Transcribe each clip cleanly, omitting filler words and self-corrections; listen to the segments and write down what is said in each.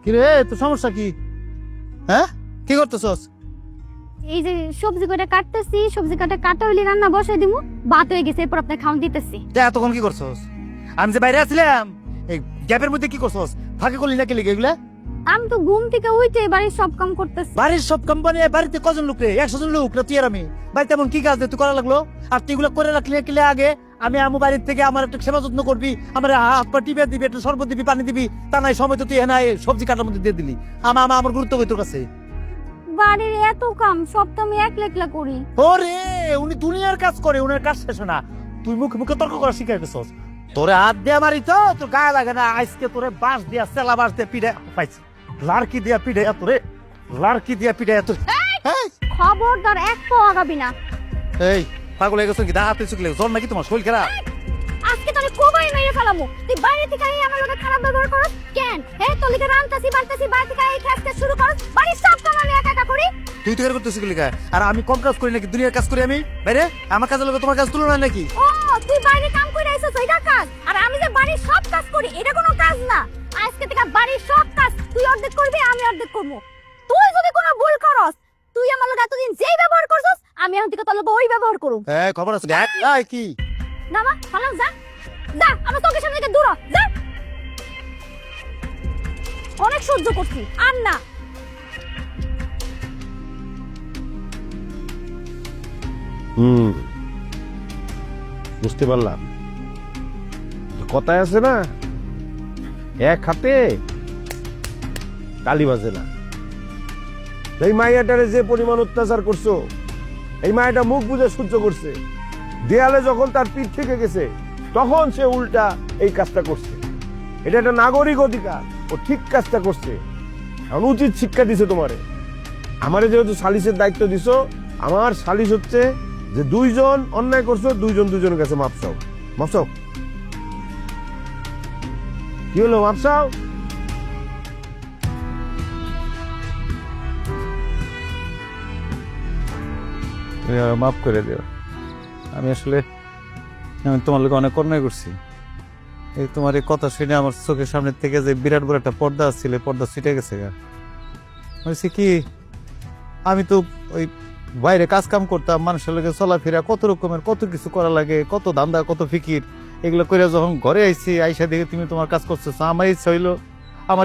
কি রে, তোর সমস্যা কি? হ্যাঁ, কি করতেছস? এই যে সবজি কটা কাটতেছি, সবজি কাটা হইলে রান্না বসাই দিমু, ভাত হয়ে গেছে, এরপর আপনার খাওয়ান দিতেছি। তা এতক্ষণ কি করছস? আমি যে বাইরে আছিলাম, এই গ্যাপের মধ্যে কি করছস? ফাঁকে করলি না, কি লিখে এগুলা? আমি তো ঘুম থেকে উঠে বাড়ির সব কাম করতেছি। বাড়ির সব কোম্পানি, বাড়িতে কজন লোক রে? 100 জন লোক না তুই আর আমি? বাড়িতে এমন কি কাজ তুই করা লাগলো? আর তুই এগুলো করে রাখলে কিলে আগে আমি আমার বাড়ির থেকে আমার একটা সেবা যত্ন করবি, আমার হাত পা টিপে দিবি, একটা শরবত দিবি, পানি দিবি, তা নাই সময় তো তুই হ্যাঁ সবজি কাটার মধ্যে দিয়ে দিলি। আমার গুরুত্ব কই তোর কাছে? বাড়ির এত কাম সব তো আমি একলা একলা করি। ওরে, উনি দুনিয়ার কাজ করে, উনার কাজ শেষ না। তুই মুখে মুখে তর্ক করা শিখাই গেছস। তোরে হাত দিয়ে মারি তো তোর গায়ে লাগে না। আজকে তোরে বাঁশ দিয়া, সেলা বাঁশ দিয়ে পিঠে পাইছি, লাড়কি দিয়া পিঠে তোরে, লাড়কি দিয়া পিঠে তোর। খবরদার এক পা আগাবি না। এই পাগল হয়ে গেছো কি? হাতে চুকলে জ্বর নাকি তোমার? শরীর খারাপ? আজকে তোরে কোবাই মেরে ফেলামু। তুই বাইরে থেকে আই আমার লগে খারাপ ব্যবহার করস কেন? তোর লিগে রান্তাছি বাড়তাছি, বাইরে থেকে আই খাসতে শুরু করস। বাড়ির সব কাম আমি একা একা করি। তুই তো করতেছিস কি লিখা? আর আমি কম কাজ করি নাকি? দুনিয়ার কাজ করি আমি বাইরে? আমার কাজের লোক তোমার কাজ তুলনা নাকি? ও তুই বাইরে কাম কইরা আইছস, এটা কাজ। আর আমি যে বাড়ির সব কাজ করি, এটা কোনো কাজ না। আজকে থেকে বাড়ির সব কাজ তুই অর্ধেক করবি, আমি অর্ধেক করব। তুই যদি কোনো ভুল করস, তুই আমার লগে এতদিন যেই ব্যবহার করছস, আমি এখন থেকে তোর লগে ওই ব্যবহার করব। খবর আছে? এই কি না মা, ফালাও যা। যা, আমার চোখের সামনে থেকে দূর হ, যা। অনেক সহ্য করছি, আর না। বুঝতে পারলাম। কথায় আছে না, এক হাতে তালি বাজে না। এই মাইয়াটারে যে পরিমাণ অত্যাচার করছো, এই মাইয়াটা মুখ বুঝে সহ্য করছে। দেয়ালে যখন তার পিঠ থেকে গেছে, তখন সে উল্টা এই কাজটা করছে। এটা একটা নাগরিক অধিকার, ও ঠিক কাজটা করছে। এখন উচিত শিক্ষা দিছে তোমারে। আমারে যেহেতু সালিসের দায়িত্ব দিছো, আমার সালিস হচ্ছে যে দুইজন অন্যায় করছো, দুইজন দুজনের কাছে মাপ চাও। মাপ চাও। কি হলো, মাপ চাও? মাফ করে দিও। আমি আসলে তোমার লোক অনেক অন্যায় করছি। এই তোমার এই কথা শুনে আমার চোখের সামনে থেকে যে বিরাট বড় একটা পর্দা ছিল, পর্দা ছিটে গেছে। হয়েছে কি, আমি তো ওই বাইরে কাজ কাম করতাম, মানুষের লোকের চলাফেরা, কত রকমের কত কিছু করা লাগে, কত ধান্দা, কত ফিকির, এগুলো করে যখন ঘরে আইছি, আইসা দেখে তুমি তোমার কাজ করতেছো। আমার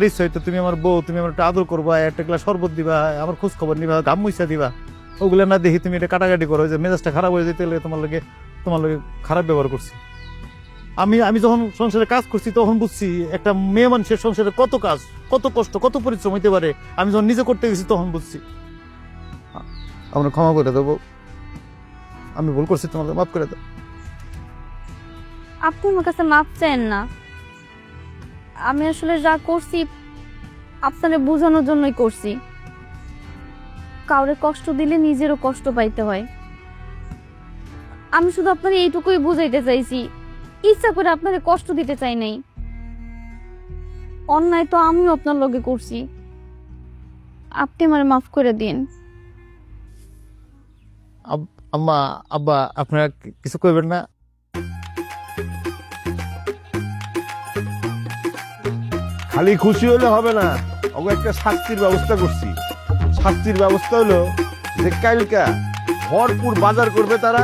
ইচ্ছা হইতো তুমি আমার বউ, তুমি আমার একটা আদর করবা, একটা গ্লাস শরবত দিবা, আমার খোঁজ খবর নিবা, গাম মুইসা দিবা। ওগুলো না দেখি তুমি এটা কাটাকাটি করো, যে মেজাজটা খারাপ হয়ে যেতে তোমার লগে খারাপ ব্যবহার করছি। আমি যখন সংসারে কাজ করছি তখন বুঝছি একটা মেয়ে মানুষের সংসারে কত কাজ, কত কষ্ট, কত পরিশ্রম হইতে পারে। আমি যখন নিজে করতে গেছি তখন বুঝছি। আমরা ক্ষমা করে দেবো, আমি ভুল করছি, তোমাকে মাফ করে দাও। আপনি আমার কাছে মাপ চান না। আমি আসলে যা করছি আপনারে বোঝানোর জন্যই করছি। কাউরে কষ্ট দিলে নিজেরও কষ্ট পাইতে হয়। আমি শুধু আপনার এইটুকুই বুঝাইতে চাইছি, ইচ্ছা করে আপনারে কষ্ট দিতে চাই নাই। অন্যায় তো আমিও আপনার লগে করছি, আপনি আমারে মাফ করে দিন। আম্মা, আব্বা, আপনারা কিছু কইবেন না? খালি খুশি হলে হবে না, ওকে একটা শাস্তির ব্যবস্থা করছি। শাস্তির ব্যবস্থা হলো যে কালকা ভরপুর বাজার করবে তারা,